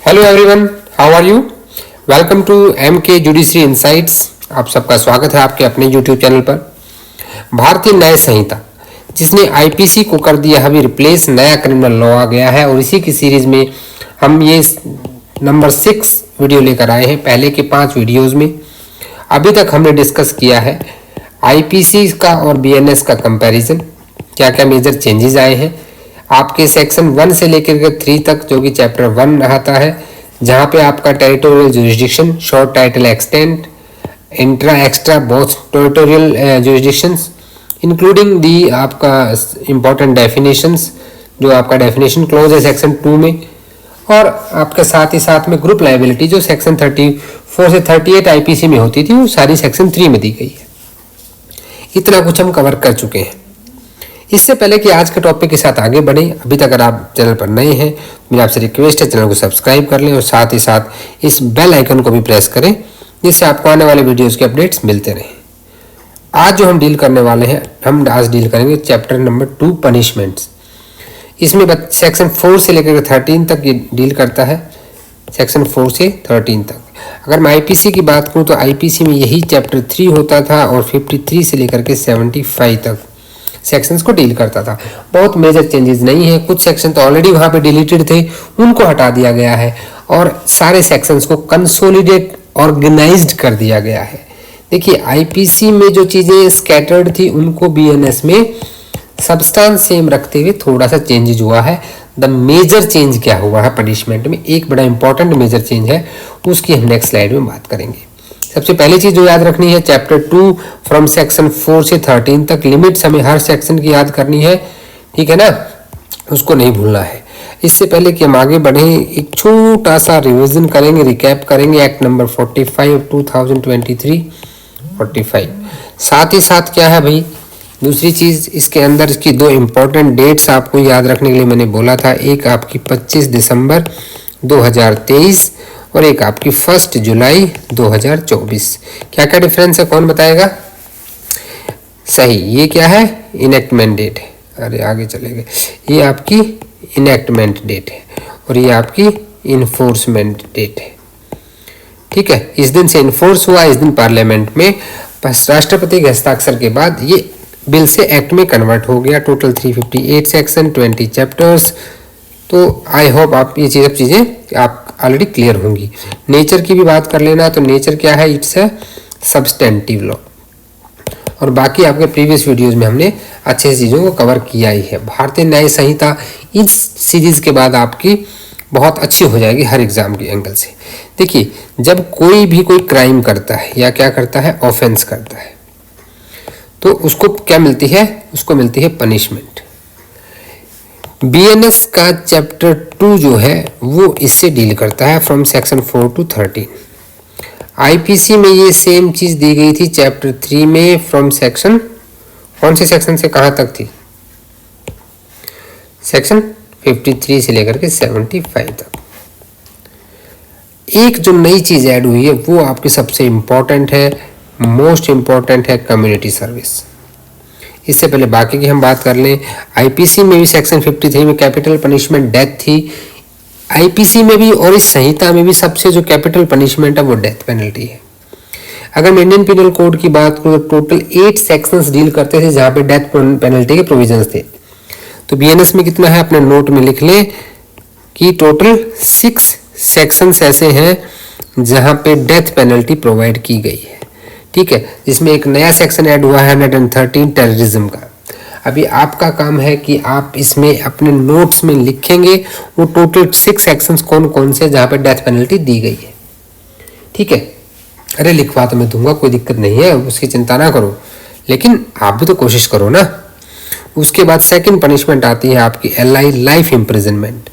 Hello everyone, how are you? Welcome to MK judiciary insights. आप सबका स्वागत है आपके अपने यूट्यूब चैनल पर। भारतीय न्याय संहिता जिसने आईपीसी को कर दिया अभी रिप्लेस, नया क्रिमिनल लॉ आ गया है और इसी की सीरीज में हम ये नंबर 6 वीडियो लेकर आए हैं। पहले के 5 वीडियोस में अभी तक हमने डिस्कस किया है आईपीसी का और बीएनएस का कंपैरिजन, क्या क्या मेजर चेंजेस आए हैं। आपके सेक्शन 1 से लेकर के 3 तक जो कि चैप्टर 1 आता है, जहाँ पे आपका territorial jurisdiction, short title extent, intra extra both territorial jurisdictions, including the आपका इंपॉर्टेंट डेफिनेशंस, जो आपका डेफिनेशन क्लोज है सेक्शन 2 में, और आपके साथ ही साथ में ग्रुप लायबिलिटी जो सेक्शन 34 से 38 आईपीसी में होती थी, वो सारी सेक्शन 3 में दी गई है। इतना कुछ हम कवर कर चुके हैं। इससे पहले कि आज के टॉपिक के साथ आगे बढ़ें, अभी तक अगर आप चैनल पर नए हैं, मेरी आपसे रिक्वेस्ट है चैनल को सब्सक्राइब कर लें और साथ ही साथ इस बेल आइकन को भी प्रेस करें, जिससे आपको आने वाले वीडियोस के अपडेट्स मिलते रहें। आज जो हम डील करने वाले हैं, हम आज डील करेंगे चैप्टर नंबर 2 पनिशमेंट्स। इसमें सेक्शन 4 से लेकर 13 तक ये डील करता है, सेक्शन 4 से 13 तक। अगर मैं आईपीसी की बात करूँ तो आईपीसी में यही चैप्टर 3 होता था और 53 से लेकर के 75 तक सेक्शंस को डील करता था। बहुत मेजर चेंजेस नहीं है। कुछ सेक्शन तो ऑलरेडी वहाँ पे डिलीटेड थे, उनको हटा दिया गया है और सारे सेक्शंस को कंसोलिडेट ऑर्गेनाइज्ड कर दिया गया है। देखिए, आईपीसी में जो चीज़ें स्कैटर्ड थी उनको बीएनएस में सब्सटेंस सेम रखते हुए थोड़ा सा चेंजेज हुआ है। द मेजर चेंज क्या हुआ है पनिशमेंट में, एक बड़ा इंपॉर्टेंट मेजर चेंज है, उसकी हम नेक्स्ट स्लाइड में बात करेंगे। सबसे पहली चीज जो याद रखनी है, चैप्टर 2 फ्रॉम सेक्शन 4 से 13 तक लिमिट्स हमें हर सेक्शन की याद करनी है, ठीक है ना, उसको नहीं भूलना है। इससे पहले कि हम आगे बढ़ें, एक छोटा सा रिवीजन करेंगे, रिकैप करेंगे एक्ट नंबर 45 2023 45। साथ ही साथ क्या है भाई, दूसरी चीज इसके अंदर इसकी 2 इंपॉर्टेंट डेट्स आपको याद रखने के लिए मैंने बोला था। एक आपकी 25 दिसंबर 2023 और एक आपकी 1 जुलाई 2024। क्या क्या डिफरेंस है, कौन बताएगा? सही, ये क्या है? इनेक्टमेंट डेट है। अरे आगे चले गए। ये आपकी इनेक्टमेंट डेट है और ये आपकी इन्फोर्समेंट डेट है, ठीक है। इस दिन से इन्फोर्स हुआ, इस दिन पार्लियामेंट में राष्ट्रपति के हस्ताक्षर के बाद ये बिल से एक्ट में कन्वर्ट हो गया। Total 358 section, 20 chapters. तो आई होप आप ये चीज़ें आप ऑलरेडी क्लियर होंगी। नेचर की भी बात कर लेना, तो नेचर क्या है? It's a substantive law. और बाकी आपके प्रीवियस वीडियोस में हमने अच्छे चीज़ों को कवर किया ही है। भारतीय न्याय संहिता इस सीरीज के बाद आपकी बहुत अच्छी हो जाएगी हर एग्जाम के एंगल से। देखिए, जब कोई भी कोई क्राइम करता है या क्या करता है, ऑफेंस करता है, तो उसको क्या मिलती है? उसको मिलती है पनिशमेंट। बीएनएस का चैप्टर 2 जो है वो इससे डील करता है फ्रॉम सेक्शन 4 to 13। आईपीसी में ये सेम चीज दी गई थी चैप्टर 3 में फ्रॉम सेक्शन, कौन से सेक्शन से कहां तक थी? सेक्शन 53 से लेकर के 75 तक। एक जो नई चीज ऐड हुई है वो आपकी सबसे इंपॉर्टेंट है, मोस्ट इंपॉर्टेंट है, कम्युनिटी सर्विस। इससे पहले बाकी की हम बात कर लें, आईपीसी में भी सेक्शन 53 में कैपिटल पनिशमेंट डेथ थी। आईपीसी में भी और इस संहिता में भी सबसे जो कैपिटल पनिशमेंट है वो डेथ पेनल्टी है। अगर मैं इंडियन पिनल कोड की बात करूँ तो टोटल 8 सेक्शंस डील करते थे जहाँ पे डेथ पेनल्टी के प्रोविजंस थे। तो बीएनएस में कितना है अपने नोट में लिख लें कि टोटल 6 सेक्शंस ऐसे हैं जहाँ पे डेथ पेनल्टी प्रोवाइड की गई है, ठीक है। जिसमें एक नया सेक्शन ऐड हुआ है 113 टेररिज्म का। अभी आपका काम है कि आप इसमें अपने नोट्स में लिखेंगे वो टोटल 6 सेक्शंस कौन कौन से जहाँ पे डेथ पेनल्टी दी गई है, ठीक है। अरे लिखवा तो मैं दूंगा, कोई दिक्कत नहीं है, उसकी चिंता ना करो, लेकिन आप भी तो कोशिश करो ना। उसके बाद सेकेंड पनिशमेंट आती है आपकी एलआई, लाइफ इम्प्रिजनमेंट,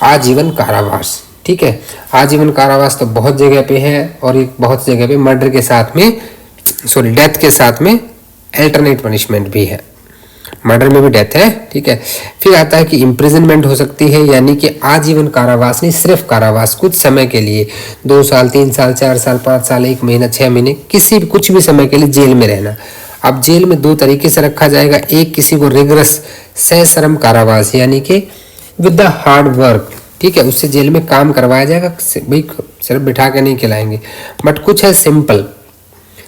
आजीवन कारावास, ठीक है। आजीवन कारावास तो बहुत जगह पे है और एक बहुत जगह पे मर्डर के साथ में, सॉरी डेथ के साथ में अल्टरनेट पनिशमेंट भी है। मर्डर में भी डेथ है, ठीक है। फिर आता है कि इम्प्रिजनमेंट हो सकती है, यानी कि आजीवन कारावास नहीं, सिर्फ कारावास, कुछ समय के लिए 2 साल 3 साल 4 साल 5 साल 1 महीना 6 महीने, किसी भी कुछ भी समय के लिए जेल में रहना। अब जेल में 2 तरीके से रखा जाएगा। एक, किसी को रिगरस सशर्म कारावास, यानी कि विद द हार्ड वर्क, ठीक है, उससे जेल में काम करवाया जाएगा। भाई सिर्फ बिठा के नहीं खिलाएंगे, बट कुछ है सिंपल।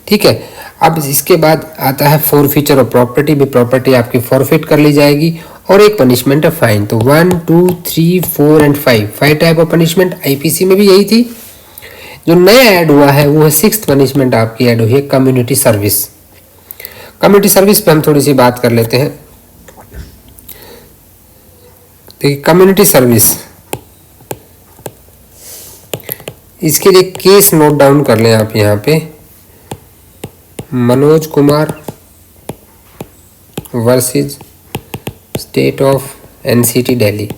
ठीक है, अब इसके बाद आता है फॉरफीचर ऑफ प्रॉपर्टी। भी प्रॉपर्टी आपकी फॉरफिट कर ली जाएगी और एक पनिशमेंट है फाइन। तो 1, 2, 3, 4 and 5 type of punishment. IPC में भी यही थी। जो नया ऐड हुआ है वो है 6th पनिशमेंट आपकी ऐड हुई है, कम्युनिटी सर्विस। कम्युनिटी सर्विस पे हम थोड़ी सी बात कर लेते हैं। देखिए कम्युनिटी सर्विस, इसके लिए केस नोट डाउन कर लें आप यहाँ पे। Manoj Kumar versus state of NCT Delhi.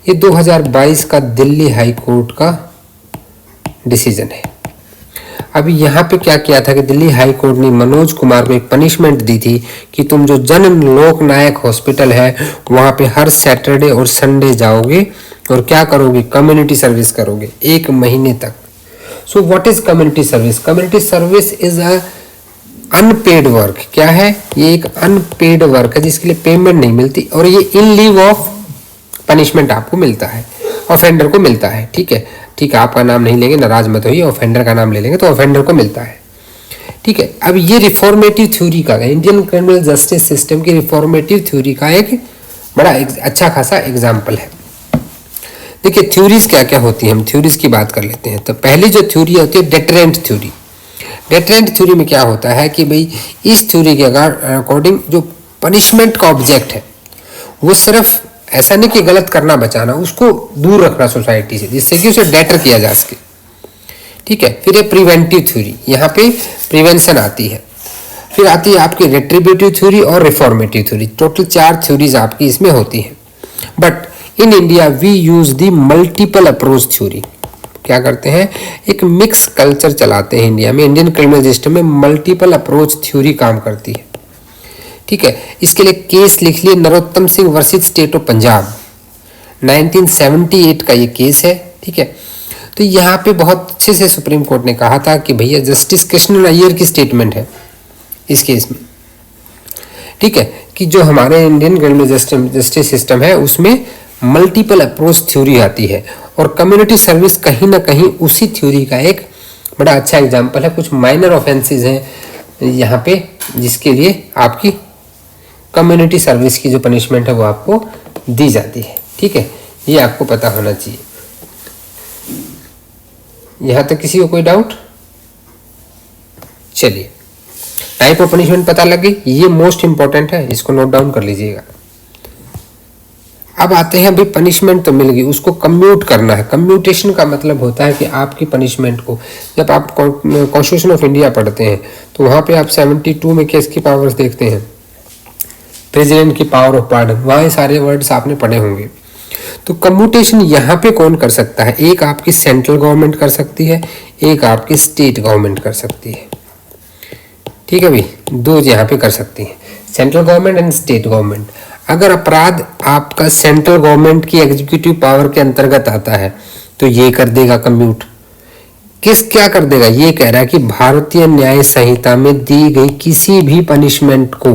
ये 2022 का दिल्ली हाई कोर्ट का डिसीजन है। अभी यहाँ पे क्या किया था कि दिल्ली हाई कोर्ट ने मनोज कुमार को एक पनिशमेंट दी थी कि तुम जो जन लोकनायक हॉस्पिटल है वहाँ पे हर सैटरडे और संडे जाओगे और क्या करोगे, कम्युनिटी सर्विस करोगे 1 महीने तक। So what is community service? Community service is a unpaid work. क्या है? ये एक अनपेड वर्क है जिसके लिए पेमेंट नहीं मिलती और ये इन लीव ऑफ पनिशमेंट आपको मिलता है, ऑफेंडर को मिलता है। ठीक है, ठीक है, आपका नाम नहीं लेंगे, नाराज मत होइए, ऑफेंडर का नाम ले लेंगे तो ऑफेंडर को मिलता है। ठीक है, अब ये रिफॉर्मेटिव थ्योरी का, इंडियन क्रिमिनल जस्टिस सिस्टम की रिफॉर्मेटिव थ्योरी का एक बड़ा अच्छा खासा एग्जाम्पल है। देखिए थ्योरीज क्या क्या होती है, हम थ्योरीज की बात कर लेते हैं। तो पहली जो थ्योरी होती है डेटरेंट थ्योरी। डेटरेंट थ्योरी में क्या होता है कि भाई इस थ्योरी के अकॉर्डिंग जो पनिशमेंट का ऑब्जेक्ट है वो सिर्फ ऐसा नहीं कि गलत करना बचाना, उसको दूर रखना सोसाइटी से, जिससे कि उसे डेटर किया जा सके। ठीक है, फिर ये प्रिवेंटिव थ्योरी, यहाँ पे प्रिवेंशन आती है। फिर आती है आपकी रेट्रीब्यूटिव थ्योरी और रिफॉर्मेटिव थ्योरी। टोटल 4 थ्योरीज आपकी इसमें होती हैं। But in India we use the multiple approach theory. क्या करते हैं, एक मिक्स कल्चर चलाते हैं इंडिया में। इंडियन क्रिमिनल सिस्टम में मल्टीपल अप्रोच थ्योरी काम करती है। ठीक है, इसके लिए केस लिख लिए Narottam Singh versus state of Punjab, 1978 का ये केस है। ठीक है, तो यहाँ पे बहुत अच्छे से सुप्रीम कोर्ट ने कहा था कि भैया जस्टिस कृष्ण अय्यर की स्टेटमेंट है इस केस में। ठीक है, कि जो हमारे इंडियन क्रिमिनल जस्टिस सिस्टम है उसमें मल्टीपल अप्रोच थ्योरी आती है और कम्युनिटी सर्विस कहीं ना कहीं उसी थ्योरी का एक बड़ा अच्छा एग्जाम्पल है। कुछ माइनर ऑफेंसेस हैं यहाँ पे जिसके लिए आपकी कम्युनिटी सर्विस की जो पनिशमेंट है वो आपको दी जाती है। ठीक है, ये आपको पता होना चाहिए। यहाँ तक किसी को कोई डाउट? चलिए, टाइप ऑफ पनिशमेंट पता लग गई, ये मोस्ट इंपॉर्टेंट है, इसको नोट डाउन कर लीजिएगा। अब आते हैं भाई पनिशमेंट तो मिल गई, उसको कम्यूट करना है। कम्यूटेशन का मतलब होता है कि आपकी पनिशमेंट को, जब आप कॉन्स्टिट्यूशन ऑफ इंडिया पढ़ते हैं तो वहाँ पे आप 72 में केस की पावर्स देखते हैं, प्रेसिडेंट की पावर ऑफ पार्डन, वहाँ ये सारे वर्ड्स आपने पढ़े होंगे। तो कम्यूटेशन यहाँ पे कौन कर सकता है? एक आपकी सेंट्रल गवर्नमेंट कर सकती है, एक आपकी स्टेट गवर्नमेंट कर सकती है। ठीक है भाई, 2 यहाँ पे कर सकती है, central government and state government. अगर अपराध आपका सेंट्रल गवर्नमेंट की एग्जीक्यूटिव पावर के अंतर्गत आता है तो ये कर देगा कम्यूट। क्या कर देगा? ये कह रहा है कि भारतीय न्याय संहिता में दी गई किसी भी पनिशमेंट को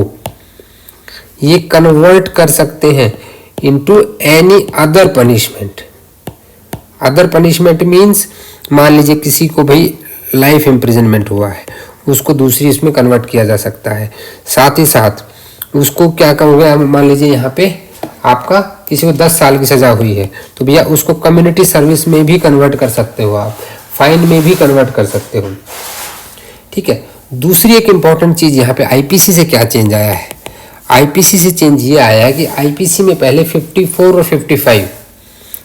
ये कन्वर्ट कर सकते हैं into any other punishment. Other punishment means मान लीजिए किसी को भाई लाइफ इम्प्रिजनमेंट हुआ है, उसको दूसरी इसमें कन्वर्ट किया जा सकता है। साथ ही साथ उसको क्या कहोगे, मान लीजिए यहाँ पे आपका किसी को 10 साल की सजा हुई है तो भैया उसको कम्युनिटी सर्विस में भी कन्वर्ट कर सकते हो, आप फाइन में भी कन्वर्ट कर सकते हो। ठीक है, दूसरी एक इंपॉर्टेंट चीज यहाँ पे आईपीसी से क्या चेंज आया है? आईपीसी से चेंज ये आया है कि आईपीसी में पहले 54 और 55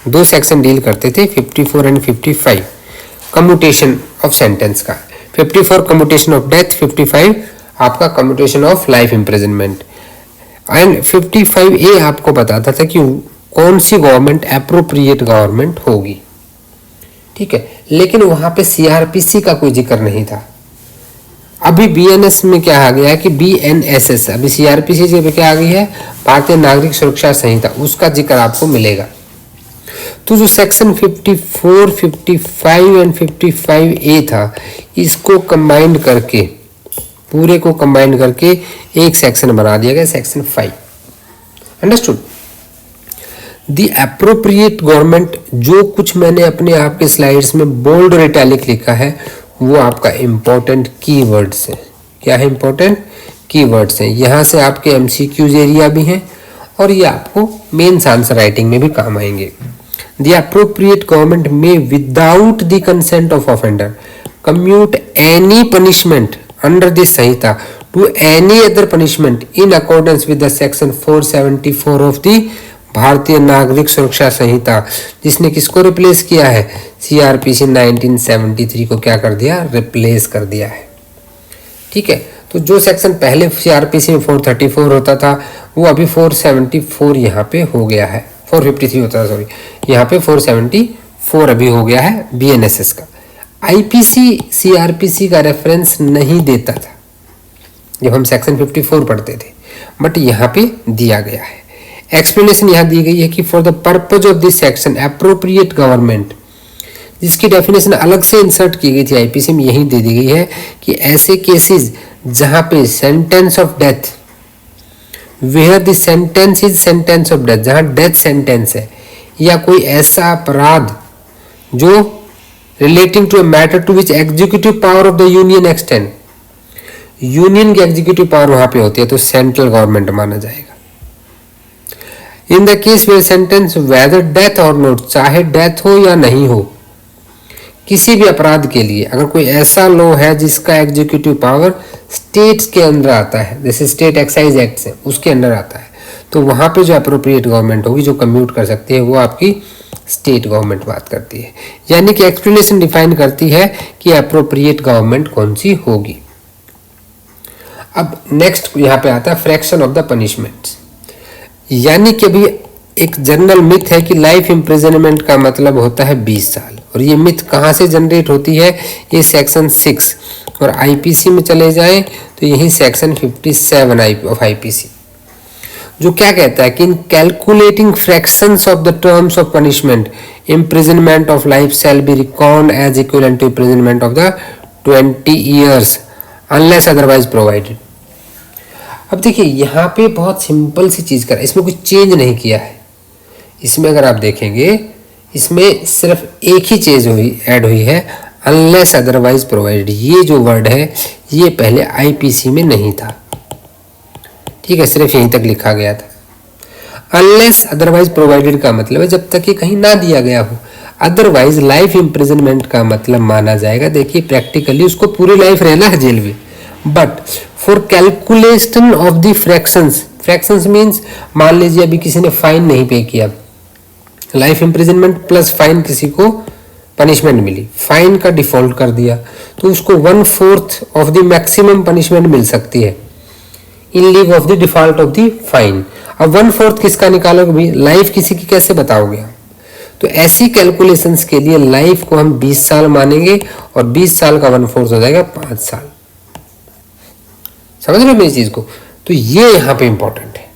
2 सेक्शन डील करते थे, 54 एंड 55 कम्यूटेशन ऑफ सेंटेंस का। 54 कम्यूटेशन ऑफ डेथ, 55 आपका commutation of life imprisonment. And 55A आपको बताता था कि कौन सी गवर्नमेंट एप्रोप्रिएट गवर्नमेंट होगी। ठीक है, लेकिन वहां पे सीआरपीसी का कोई जिक्र नहीं था। अभी बीएनएस में क्या आ गया है कि बीएनएसएस, अभी सीआरपीसी से क्या आ गई है, भारतीय नागरिक सुरक्षा संहिता, उसका जिक्र आपको मिलेगा। तो जो सेक्शन 54, 55 एंड 55A था, इसको कंबाइन करके, पूरे को कंबाइन करके एक सेक्शन बना दिया गया, section 5। Understood? The appropriate government, जो कुछ मैंने अपने आपके स्लाइड्स में बोल्ड और इटैलिक लिखा है वो आपका इंपॉर्टेंट कीवर्ड्स हैं। क्या है इंपॉर्टेंट कीवर्ड्स हैं। यहाँ से आपके एमसीक्यूज एरिया भी हैं और ये आपको मेंस आंसर राइटिंग में भी काम आएंगे। द एप्रोप्रिएट गवर्नमेंट में without the consent of offender commute any punishment under this Sanhita to any other punishment in accordance with the section 474 of the Bharatiya Nagarik सुरक्षा संहिता, जिसने किसको रिप्लेस किया है, सीआरपीसी 1973 को क्या कर दिया, रिप्लेस कर दिया है। ठीक है, तो जो सेक्शन पहले सीआरपीसी में 434 होता था वो अभी 474 यहाँ पे हो गया है, 453 होता था सॉरी, यहाँ पे 474 अभी हो गया है बीएनएसएस का। आईपीसी सीआरपीसी का रेफरेंस नहीं देता था जब हम सेक्शन 54 पढ़ते थे, बट यहाँ पे दिया गया है। एक्सप्लेनेशन यहाँ दी गई है कि for the purpose of this section appropriate government, जिसकी डेफिनेशन अलग से इंसर्ट की गई थी आईपीसी में, यही दे दी गई है कि ऐसे केसेस जहां पे sentence of death, where the sentence is sentence of death, जहां डेथ सेंटेंस है, या कोई ऐसा अपराध जो relating to a matter to which executive power of the union extend, union की एग्जीक्यूटिव पावर वहां पे होती है तो सेंट्रल गवर्नमेंट माना जाएगा। In the case where sentence whether death और नॉट, चाहे डेथ हो या नहीं हो, किसी भी अपराध के लिए अगर कोई ऐसा लॉ है जिसका एग्जीक्यूटिव पावर स्टेट्स के अंदर आता है, जैसे स्टेट एक्साइज एक्ट है उसके अंदर आता है, तो वहां पे जो अप्रोप्रिएट गवर्नमेंट होगी जो कम्यूट कर सकती है वो आपकी स्टेट गवर्नमेंट बात करती है। यानी कि एक्सप्लेनेशन डिफाइन करती है कि अप्रोप्रिएट गवर्नमेंट कौन सी होगी। अब नेक्स्ट यहाँ पे आता है फ्रैक्शन ऑफ द पनिशमेंट, यानी कि अभी एक जनरल मिथ है कि लाइफ इम्प्रिजनमेंट का मतलब होता है 20 साल, और ये मिथ कहाँ से जनरेट होती है, ये सेक्शन 6 और आईपीसी में चले जाएं तो यही सेक्शन 57 ऑफ आईपीसी, जो क्या कहता है कि in calculating fractions of the terms of punishment imprisonment of life shall be record as equivalent to imprisonment of the 20 years unless otherwise provided. अब देखिए यहाँ पे बहुत सिंपल सी चीज करा, इसमें कुछ चेंज नहीं किया है। इसमें अगर आप देखेंगे इसमें सिर्फ एक ही चीज ऐड हुई है, अनलेस अदरवाइज प्रोवाइडेड। ये जो वर्ड है ये पहले आईपीसी में नहीं था, ठीक है, सिर्फ यहीं तक लिखा गया था। अनलेस अदरवाइज प्रोवाइडेड का मतलब है जब तक ये कहीं ना दिया गया हो, अदरवाइज लाइफ इम्प्रिजनमेंट का मतलब माना जाएगा। देखिए प्रैक्टिकली उसको पूरी लाइफ रहना है जेल में, but for calculation of the fractions, fractions means मान लीजिए अभी किसी ने फाइन नहीं पे किया, लाइफ इम्प्रिजनमेंट प्लस फाइन किसी को पनिशमेंट मिली, फाइन का डिफॉल्ट कर दिया तो उसको 1/4 ऑफ द मैक्सिमम पनिशमेंट मिल सकती है in lieu of the default of the fine. अब 1/4 किसका निकालोगे भी, लाइफ किसी की कैसे बताओगे? तो ऐसी कैलकुलेशंस के लिए लाइफ को हम 20 साल मानेंगे और 20 साल का 1/4 हो जाएगा 5 साल। समझ रहे हो मेरी चीज को? तो ये यहां पे इंपॉर्टेंट है।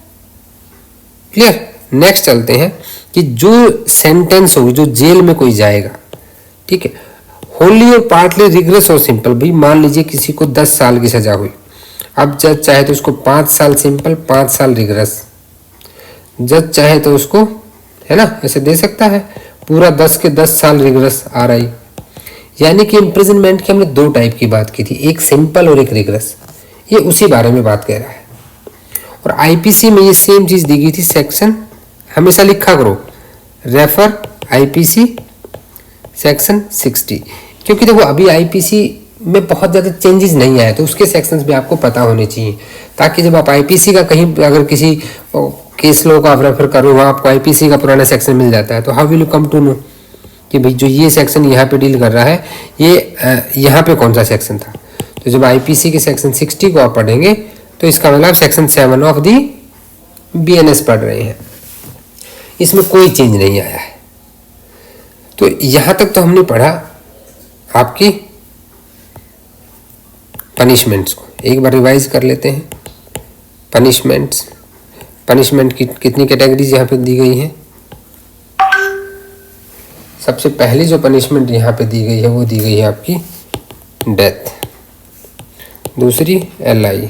क्लियर? नेक्स्ट चलते हैं कि जो सेंटेंस होगी, जो जेल में कोई जाएगा, ठीक है, होली और पार्टली रिग्रेस और सिंपल। भाई मान लीजिए किसी को 10 साल की सजा हुई, अब जज चाहे तो उसको 5 साल सिंपल, 5 साल रिग्रेस, जज चाहे तो उसको, है ना, ऐसे दे सकता है पूरा 10 के 10 साल रिग्रेस आ रही। यानी कि इम्प्रिजनमेंट की हमने 2 टाइप की बात की थी, एक सिंपल और एक रिग्रेस। ये उसी बारे में बात कर रहा है। और आईपीसी में ये सेम चीज दी गई थी, सेक्शन हमेशा लिखा करो, रेफर आईपीसी सेक्शन 60, क्योंकि देखो अभी आईपीसी में बहुत ज़्यादा चेंजेस नहीं आए तो उसके सेक्शंस भी आपको पता होने चाहिए, ताकि जब आप आईपीसी का कहीं अगर किसी केस लो का आप रेफर करो, वहाँ आपको आईपीसी का पुराना सेक्शन मिल जाता है, तो how will you come to know कि भाई जो ये सेक्शन यहाँ पे डील कर रहा है ये यहाँ पे कौन सा सेक्शन था। तो जब आईपीसी के सेक्शन 60 को आप पढ़ेंगे तो इसका मतलब सेक्शन 7 ऑफ दी बीएनएस पढ़ रहे हैं, इसमें कोई चेंज नहीं आया है। तो यहां तक तो हमने पढ़ा आपकी पनिशमेंट्स को। एक बार रिवाइज कर लेते हैं। पनिशमेंट्स, पनिशमेंट की कितनी कैटेगरीज यहाँ पे दी गई हैं? सबसे पहली जो पनिशमेंट यहाँ पे दी गई है वो दी गई है आपकी डेथ, दूसरी एलआई,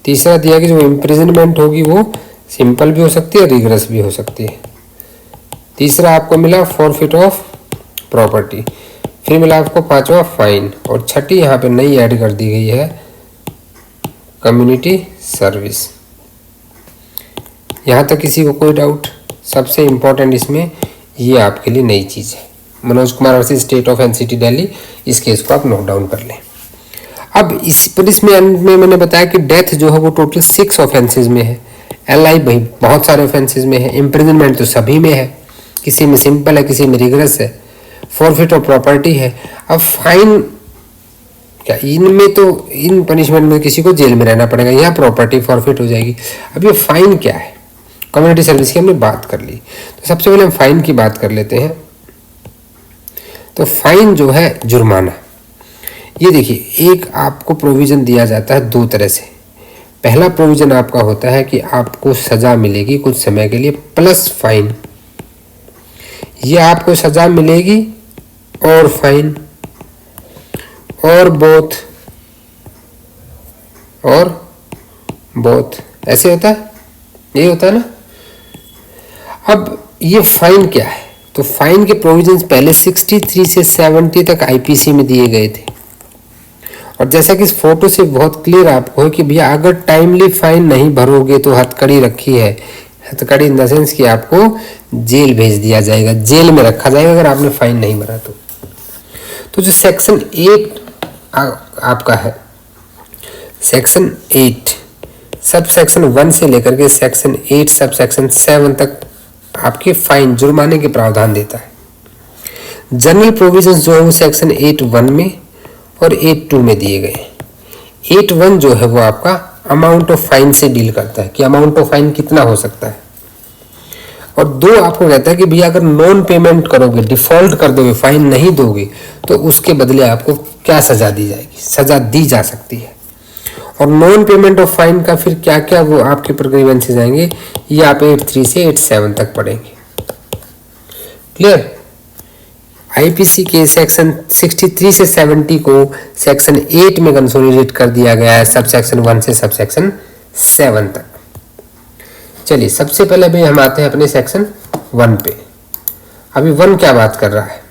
तीसरा दिया कि जो इम्प्रिजनमेंट होगी वो सिंपल भी हो सकती है, रिग्रेस भी हो सकती है। तीसरा आपको मिला फॉरफिट ऑफ प्रॉपर्टी, फिर मिला आपको पांचवा फाइन, और छठी यहाँ पे नई ऐड कर दी गई है कम्युनिटी सर्विस। यहाँ तक किसी को कोई डाउट? सबसे इम्पोर्टेंट इसमें ये आपके लिए नई चीज़ है। Manoj Kumar versus state of NCT Delhi, इस केस को आप नोट डाउन कर लें। अब इस पुलिस में मैंने बताया कि डेथ जो है वो टोटल 6 ऑफेंसेज में है, LI भाई बहुत सारे ऑफेंसेज में है, इम्प्रिजनमेंट तो सभी में है, किसी में सिंपल है किसी में रिगरस है, फॉरफिट ऑफ प्रॉपर्टी है। अब फाइन क्या, इनमें तो इन पनिशमेंट में किसी को जेल में रहना पड़ेगा, यहाँ प्रॉपर्टी फॉरफिट हो जाएगी। अब ये फाइन क्या है? कम्युनिटी सर्विस की हमने बात कर ली, तो सबसे पहले हम फाइन की बात कर लेते हैं। तो फाइन जो है जुर्माना, ये देखिए एक आपको प्रोविजन दिया जाता है दो तरह से। पहला प्रोविजन आपका होता है कि आपको सजा मिलेगी कुछ समय के लिए प्लस फाइन, ये आपको सजा मिलेगी और फाइन, और बोथ ऐसे होता है, यही होता है ना। अब ये फाइन क्या है? तो फाइन के प्रोविजंस पहले 63 से 70 तक आईपीसी में दिए गए थे, और जैसा कि इस फोटो से बहुत क्लियर आपको है कि भैया अगर टाइमली फाइन नहीं भरोगे तो हथकड़ी रखी है। हथकड़ी इन द सेंस कि आपको जेल भेज दिया जाएगा, जेल में रखा जाएगा अगर आपने फाइन नहीं भरा तो जो सेक्शन 8 आपका है, सेक्शन 8 सब सेक्शन 1 से लेकर के सेक्शन 8 सब सेक्शन 7 तक आपके फाइन जुर्माने के प्रावधान देता है। जनरल प्रोविजंस जो है वो सेक्शन 8(1) में और 8(2) में दिए गए। 8(1) जो है वो आपका अमाउंट ऑफ फाइन से डील करता है कि अमाउंट ऑफ फाइन कितना हो सकता है, और 2 आपको कहता है कि भैया अगर नॉन पेमेंट करोगे, डिफॉल्ट कर दोगे, फाइन नहीं दोगे तो उसके बदले आपको क्या सजा दी जाएगी, सजा दी जा सकती है। और नॉन पेमेंट ऑफ फाइन का फिर क्या क्या वो आपके ऊपर ग्रीवेंसेस आएंगे, ये आप 8(3) से 8(7) तक पढ़ेंगे। क्लियर? आईपीसी के सेक्शन 63 से 70 को सेक्शन 8 में कंसोलिडेट कर दिया गया है, सब सेक्शन 1 से सब सेक्शन 7 तक। चलिए सबसे पहले भी हम आते हैं अपने सेक्शन 1 पे। अभी 1 क्या बात कर रहा है?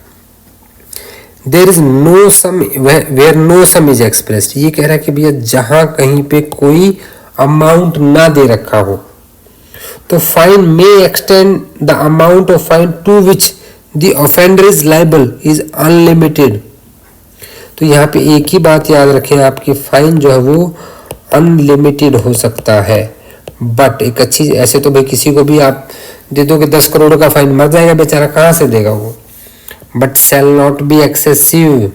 There is no sum where no sum is expressed, ये कह रहा है कि भैया जहां कहीं पे कोई अमाउंट ना दे रखा हो तो fine may extend the amount of fine to which the offender is liable is unlimited. तो यहाँ पे एक ही बात याद रखें आपकी, फाइन जो है वो अनलिमिटेड हो सकता है, बट एक अच्छी, ऐसे तो भाई किसी को भी आप दे दोगे 10 करोड़ का फाइन, मर जाएगा बेचारा, कहाँ से देगा वो। But shall not be excessive,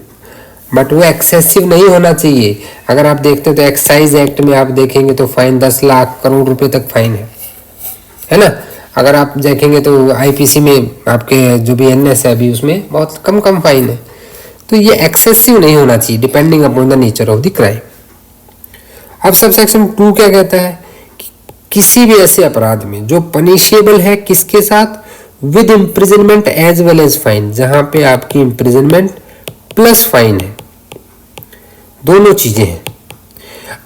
but वो एक्सेसिव नहीं होना चाहिए। अगर आप देखते हो तो एक्साइज एक्ट में आप देखेंगे तो फाइन 10 लाख करोड़ रुपए तक फाइन है ना। अगर आप देखेंगे तो आईपीसी में आपके जो भी एनएस है अभी उसमें बहुत कम फाइन है, तो ये एक्सेसिव नहीं होना चाहिए depending upon the nature of the crime. अब सब सेक्शन 2 क्या कहता है कि किसी भी ऐसे अपराध में जो पनिशेबल है किसके साथ, with imprisonment as well as fine, जहां पे आपकी इम्प्रिजनमेंट प्लस फाइन है, दोनों चीजें हैं।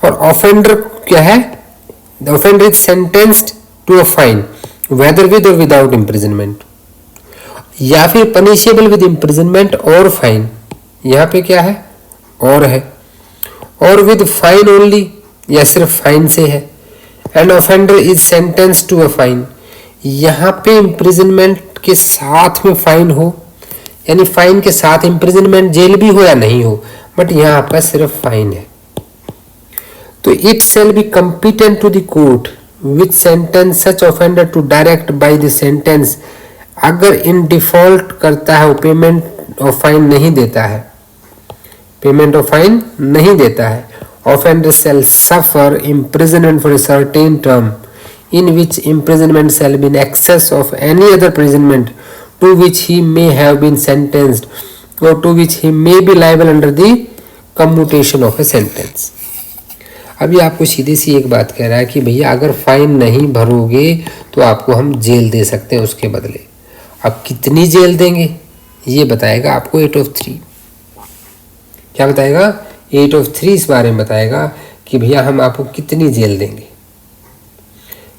और ऑफेंडर क्या है, the offender is sentenced to a fine whether with और विदाउट इम्प्रिजनमेंट, या फिर पनिशेबल विद इम्प्रिजनमेंट और फाइन, यहाँ पे क्या है और है, और विद फाइन ओनली या सिर्फ फाइन से है। And offender is sentenced to a fine, यहाँ पे इम्प्रिजनमेंट के साथ में फाइन हो, यानी फाइन के साथ इम्प्रिजनमेंट, जेल भी हो या नहीं हो, बट यहाँ पर सिर्फ फाइन है। तो it shall be competent to the court which sentence such offender to direct by the sentence, अगर इन डिफॉल्ट करता है, पेमेंट ऑफ फाइन नहीं देता है, पेमेंट ऑफ फाइन नहीं देता है, offender shall suffer imprisonment for a certain term in which imprisonment shall be in excess of any other imprisonment to which he may have been sentenced or to which he may be liable under the commutation of a sentence। अभी आपको सीधी सी एक बात कह रहा है कि भैया अगर फाइन नहीं भरोगे तो आपको हम जेल दे सकते हैं उसके बदले। अब कितनी जेल देंगे ये बताएगा आपको 8(3). क्या बताएगा? 8(3) इस बारे में बताएगा कि भैया हम आपको कितनी जेल देंगे।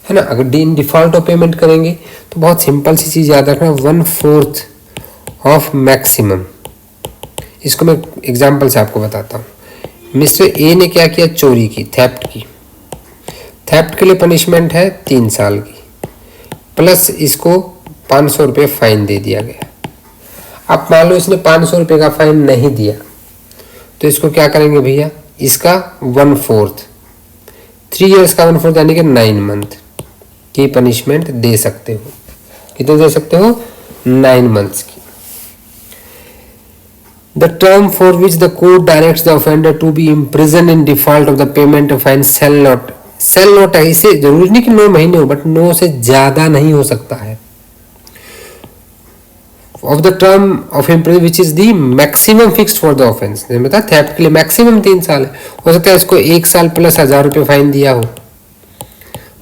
है ना। अगर इन डिफॉल्ट ऑफ पेमेंट करेंगे तो बहुत सिंपल सी चीज़ याद रखना, 1/4 ऑफ मैक्सिमम। इसको मैं एग्जाम्पल से आपको बताता हूँ। मिस्टर ए ने क्या किया, चोरी की, थेफ्ट की। थेफ्ट के लिए पनिशमेंट है 3 साल की, प्लस इसको 500 रुपये फाइन दे दिया गया। अब मान लो इसने 500 रुपये का फाइन नहीं दिया तो इसको क्या करेंगे भैया, इसका 1/4, 3 ईयर्स का 1/4 यानी कि 9 मंथ की पनिशमेंट दे सकते हो। कितने दे सकते हो, 9 मंथ्स की। The term for which the court directs the offender to be imprisoned in default of the payment of fine shall not है, इसे जरूरी नहीं कि 9 महीने हो, बट 9 से ज्यादा नहीं हो सकता है। of the term of imprisonment which is the maximum fixed for the offense, बता थेफ्ट के लिए मैक्सिमम 3 साल है, हो सकता है इसको 1 साल प्लस 1000 रुपये फाइन दिया हो,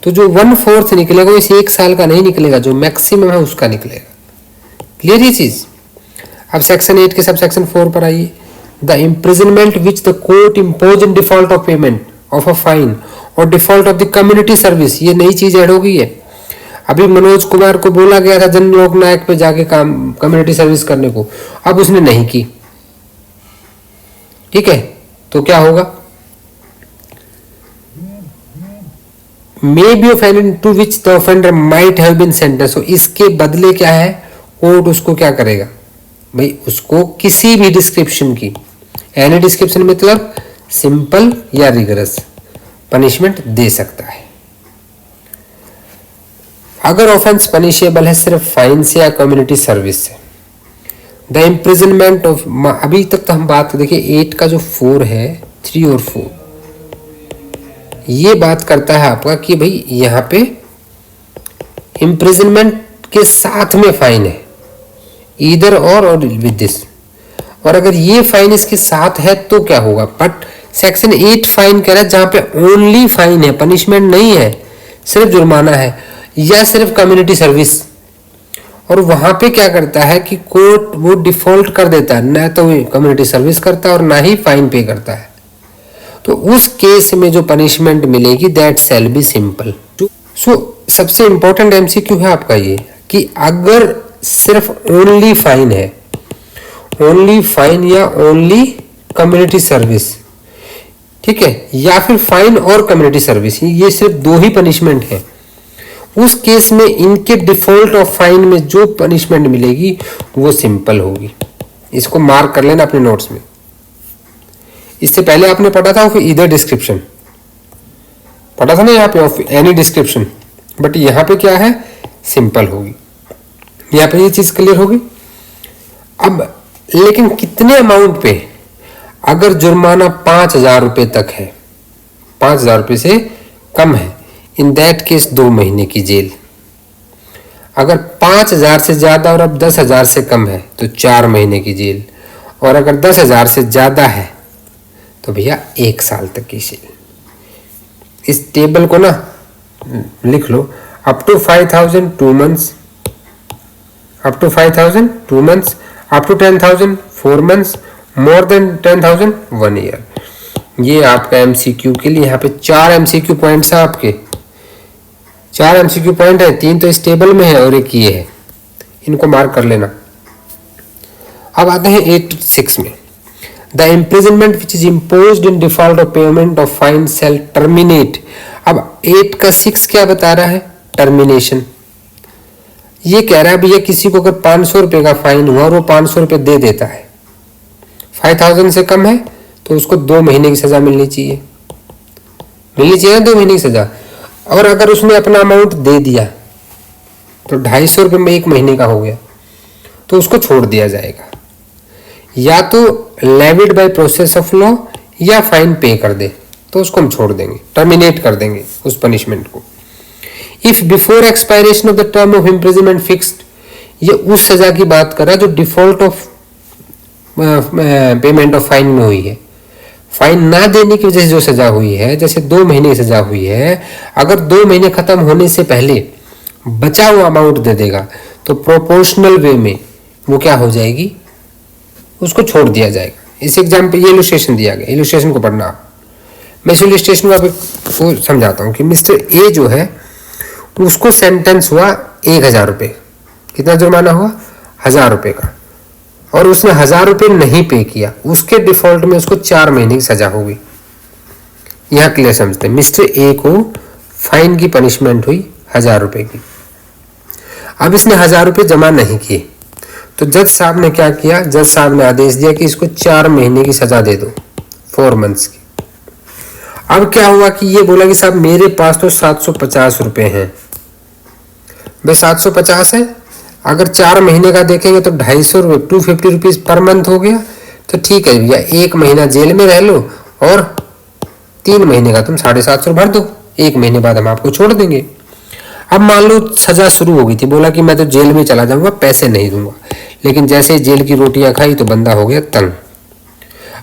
तो जो 1/4 निकलेगा वो इस 1 साल का नहीं निकलेगा, जो मैक्सिमम है उसका निकलेगा। क्लियर ये चीज। अब सेक्शन 8 के सब सेक्शन 4 पर आइए। The imprisonment which the court impose in default of payment of a fine और default of the community service, ये नई चीज ऐड हो गई है। अभी मनोज कुमार को बोला गया था जन लोक नायक पे जाके काम कम्युनिटी सर्विस करने को, अब उसने नहीं की, ठीक है, तो क्या होगा, may be offended to which the offender might have been sentence. इसके बदले क्या है, कोर्ट उसको क्या करेगा भाई, उसको किसी भी डिस्क्रिप्शन की, एनी डिस्क्रिप्शन मतलब सिंपल या रिगरस पनिशमेंट दे सकता है। अगर ऑफेंस पनिशेबल है सिर्फ फाइन से या कम्युनिटी सर्विस से, द इम्प्रिजनमेंट ऑफ, अभी तक तो हम बात देखिए 8 का जो 4 है, 3 और 4, ये बात करता है आपका कि भाई यहाँ पे इम्प्रिजनमेंट के साथ में फाइन है, ईदर और विद दिस। और अगर ये फाइन इसके साथ है तो क्या होगा, बट सेक्शन 8 फाइन कह रहा है जहां पे ओनली फाइन है, पनिशमेंट नहीं है, सिर्फ जुर्माना है या सिर्फ कम्युनिटी सर्विस, और वहां पे क्या करता है कि कोर्ट वो डिफॉल्ट कर देता है, ना तो कम्युनिटी सर्विस करता है और ना ही फाइन पे करता है, तो उस केस में जो पनिशमेंट मिलेगी दैट शैल बी सिंपल। सो सबसे इंपॉर्टेंट एमसीक्यू है आपका ये कि अगर सिर्फ ओनली फाइन है, ओनली फाइन या ओनली कम्युनिटी सर्विस, ठीक है, या फिर फाइन और कम्युनिटी सर्विस, ये सिर्फ 2 ही पनिशमेंट है, उस केस में इनके डिफॉल्ट ऑफ फाइन में जो पनिशमेंट मिलेगी वो सिंपल होगी। इसको मार्क कर लेना अपने नोट्स में। इससे पहले आपने पढ़ा था इधर डिस्क्रिप्शन पढ़ा था ना, यहाँ पे एनी डिस्क्रिप्शन, बट यहाँ पे क्या है, सिंपल होगी। यहाँ पे ये चीज क्लियर होगी। अब लेकिन कितने अमाउंट पे, अगर जुर्माना 5000 रुपये तक है, 5000 रुपये से कम है, इन दैट केस 2 महीने की जेल। अगर 5000 से ज्यादा और अब 10,000 से कम है तो 4 महीने की जेल, और अगर 10,000 से ज्यादा है तो भैया 1 साल तक की जेल। इस टेबल को ना लिख लो, up to 5,000 2 months, up to 5,000 2 months, up to 10,000 4 months, more than 10,000 1 year. ये आपका एमसीक्यू के लिए यहाँ पे 4 एमसीक्यू पॉइंट्स है आपके, 4 एमसीक्यू पॉइंट है, 3 तो इस टेबल में है और 1 ये है, इनको मार्क कर लेना। अब आते हैं 8(6) में। The imprisonment which is imposed in default of payment of fine shall terminate. अब 8 का 6 क्या बता रहा है, टर्मिनेशन। ये कह रहा है भैया किसी को अगर 500 रुपये का फाइन हुआ और वो 500 रुपये दे देता है, 5,000 से कम है तो उसको 2 महीने की सजा मिलनी चाहिए, मिलनी चाहिए ना 2 महीने की सजा। और अगर उसने अपना अमाउंट दे दिया तो 250 रुपये में 1 महीने का हो गया, तो उसको छोड़ दिया जाएगा, या तो levied by process of law या फाइन पे कर दे तो उसको हम छोड़ देंगे, टर्मिनेट कर देंगे उस पनिशमेंट को। If before expiration of the term of imprisonment fixed, ये उस सजा की बात कर रहा है जो default of payment of fine में हुई है। फाइन ना देने की वजह से जो सजा हुई है, जैसे 2 महीने की सजा हुई है, अगर 2 महीने खत्म होने से पहले बचा हुआ अमाउंट दे देगा तो प्रोपोर्शनल वे में वो क्या हो जाएगी, उसको छोड़ दिया जाएगा। इस एग्जाम्पल ये इलस्ट्रेशन दिया गया, इलस्ट्रेशन को पढ़ना आप। मैं इस इलस्ट्रेशन को समझाता हूँ कि मिस्टर ए जो है उसको सेंटेंस हुआ 1,000 रुपये। कितना जुर्माना हुआ? 1,000 रुपये का। और उसने 1,000 रुपये नहीं पे किया, उसके डिफॉल्ट में उसको 4 महीने की सजा होगी। यह क्लियर समझते हैं। मिस्टर ए को फाइन की पनिशमेंट हुई 1,000 रुपये की। अब इसने 1,000 रुपये जमा नहीं किए, तो जज साहब ने क्या किया? जज साहब ने आदेश दिया कि इसको 4 महीने की सजा दे दो, 4 मंथ्स की। अब क्या हुआ कि ये बोला कि साहब मेरे पास तो 750 रुपये हैं। भाई 750 है, अगर 4 महीने का देखेंगे तो 250 रुपये, 250 रुपीज पर मंथ हो गया। तो ठीक है भैया, 1 महीना जेल में रह लो और 3 महीने का तुम 750 भर दो, 1 महीने बाद हम आपको छोड़ देंगे। अब मान लो सजा शुरू हो गई थी, बोला कि मैं तो जेल में चला जाऊंगा, पैसे नहीं दूंगा। लेकिन जैसे जेल की रोटियां खाई तो बंदा हो गया तंग।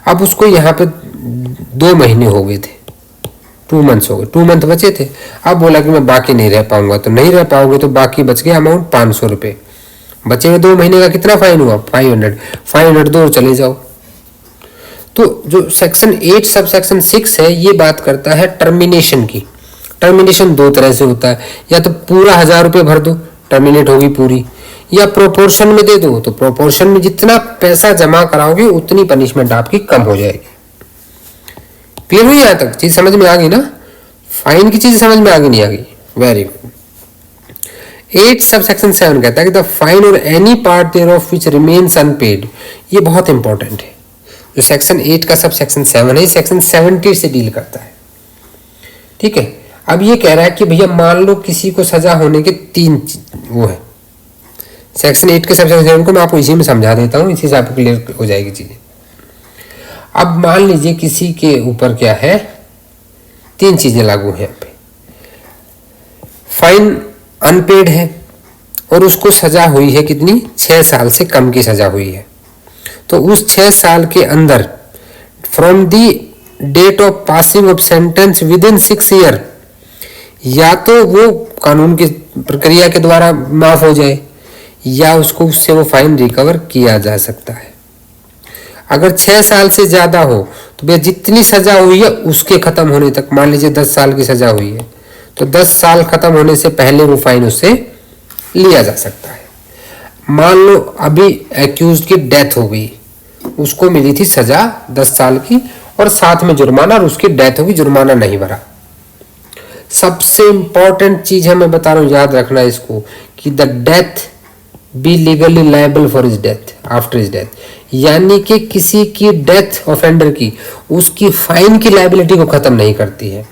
अब उसको यहाँ पे 2 महीने हो गए थे, 2 मंथ्स हो गए, 2 मंथ बचे थे। अब बोला कि मैं बाकी नहीं रह पाऊंगा, तो नहीं रह पाओगे तो बाकी बच गया अमाउंट 500 रुपये। बचे हुए 2 महीने का कितना फाइन हुआ? 500 दो और चले जाओ। तो जो सेक्शन 8 सब सेक्शन 6 है, ये बात करता है टर्मिनेशन की। टर्मिनेशन 2 तरह से होता है, या तो पूरा 1,000 रुपये भर दो, टर्मिनेट होगी पूरी, या प्रोपोर्शन में दे दो। तो प्रोपोर्शन में जितना पैसा जमा कराओगे उतनी पनिशमेंट आपकी कम हो जाएगी। क्लियर हुई? यहां तक चीज समझ में आ गई ना? फाइन की चीज समझ में आ गई, नहीं आ गई? Very good. 8 सब सेक्शन 7 कहता है कि द फाइन और any part thereof which remains unpaid. ये बहुत इंपॉर्टेंट है। जो सेक्शन 8 का सब सेक्शन 7 है, सेक्शन 70 से डील करता है। ठीक है। अब ये कह रहा है कि भैया मान लो किसी को सजा होने के 3 वो है। सेक्शन 8 के सब सेक्शन 7 को मैं आपको इसी में समझा देता हूँ, इसी से आपको क्लियर हो जाएगी चीजें। अब मान लीजिए किसी के ऊपर क्या है, 3 चीजें लागू हैं यहाँ पे। फाइन अनपेड है और उसको सजा हुई है कितनी? 6 साल से कम की सजा हुई है। तो उस 6 साल के अंदर from the date of passing of sentence within 6 year, या तो वो कानून की प्रक्रिया के द्वारा माफ हो जाए, या उसको उससे वो फाइन रिकवर किया जा सकता है। अगर 6 साल से ज्यादा हो तो भैया जितनी सजा हुई है उसके खत्म होने तक, मान लीजिए 10 साल की सजा हुई है तो 10 साल खत्म होने से पहले वो फाइन उससे लिया जा सकता है। मान लो अभी एक्यूज की डेथ हो गई, उसको मिली थी सजा 10 साल की और साथ में जुर्माना, और उसकी डेथ होगी, जुर्माना नहीं भरा। सबसे इंपॉर्टेंट चीज है, मैं बता रहा हूं, याद रखना इसको, कि the death B legally liable for his death after his death. यानी कि किसी की डेथ ऑफेंडर की उसकी फाइन की लायबिलिटी को खत्म नहीं करती है।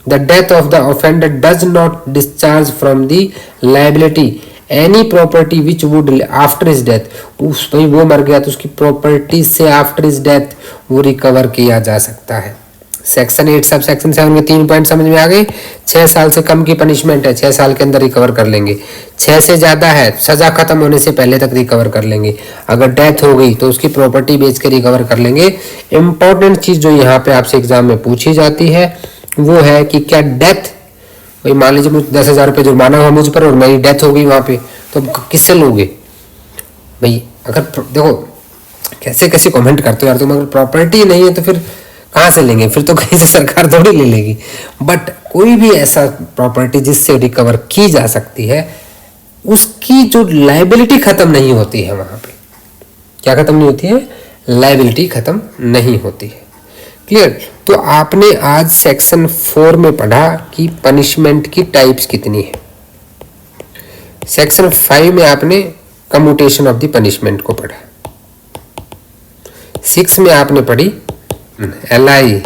The death of the offender does not discharge from the liability any property which would after his death. उस भाई वो मर गया तो उसकी प्रॉपर्टी से आफ्टर हिज डेथ वो रिकवर किया जा सकता है। सेक्शन 8 सब सेक्शन 7 के 3 पॉइंट समझ में आ गए। 6 साल से कम की पनिशमेंट है, 6 साल के अंदर रिकवर कर लेंगे। 6 से ज्यादा है, सजा खत्म होने से पहले तक रिकवर कर लेंगे। अगर डेथ हो गई तो उसकी प्रॉपर्टी बेच के रिकवर कर लेंगे। इंपॉर्टेंट चीज जो यहाँ पे आपसे एग्जाम में पूछी जाती है वो है कि क्या डेथ, भाई मान लीजिए मुझे 10,000 रुपये जुर्माना हुआ मुझ पर और मेरी डेथ हो गई वहां पे, तो किससे लोगे भाई? अगर देखो कैसे कैसे कमेंट करते हो यार तुम, अगर प्रॉपर्टी नहीं है तो फिर कहाँ से लेंगे? फिर तो कहीं से सरकार थोड़ी ले लेगी। बट कोई भी ऐसा प्रॉपर्टी जिससे रिकवर की जा सकती है, उसकी जो लायबिलिटी खत्म नहीं होती है, वहां पे क्या खत्म नहीं होती है? लायबिलिटी खत्म नहीं होती है। क्लियर? तो आपने आज सेक्शन 4 में पढ़ा कि पनिशमेंट की टाइप्स कितनी है। सेक्शन 5 में आपने कम्यूटेशन ऑफ द पनिशमेंट को पढ़ा। 6 में आपने पढ़ी LI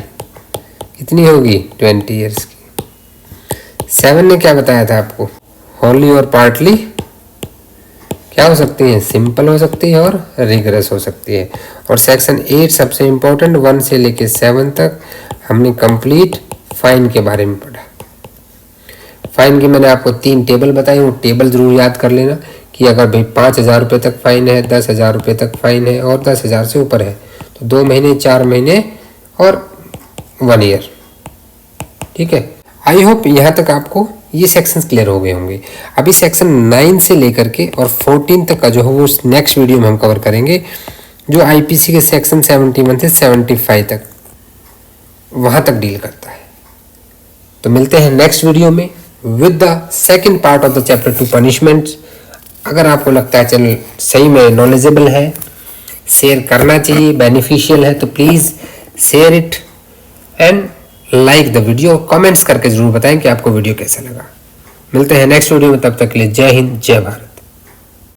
कितनी होगी? 20 ईयर्स की। 7 ने क्या बताया था आपको? होली और पार्टली क्या हो सकती है? सिंपल हो सकती है और रिगरस हो सकती है। और सेक्शन 8 सबसे इंपॉर्टेंट 1 से लेके 7 तक हमने कंप्लीट फाइन के बारे में पढ़ा। फाइन की मैंने आपको 3 टेबल बताई, वो टेबल जरूर याद कर लेना कि अगर भाई 5,000 रुपये तक फाइन है, 10,000 रुपये तक फाइन है और 10,000 से ऊपर है तो 2 महीने, 4 महीने और 1 ईयर। ठीक है। आई होप यहाँ तक आपको ये सेक्शंस क्लियर हो गए होंगे। अभी सेक्शन 9 से लेकर के और 14 तक का जो है वो नेक्स्ट वीडियो में हम कवर करेंगे, जो आईपीसी के सेक्शन 71 से 75 तक वहाँ तक डील करता है। तो मिलते हैं नेक्स्ट वीडियो में। with the second part of the chapter 2 punishments. अगर आपको लगता है चैनल सही में नॉलेजेबल है, शेयर करना चाहिए, बेनिफिशियल है, तो please share it and like the video. Comments करके ज़रूर बताएं कि आपको वीडियो कैसा लगा। मिलते हैं नेक्स्ट वीडियो में, तब तक के लिए जय हिंद, जय भारत।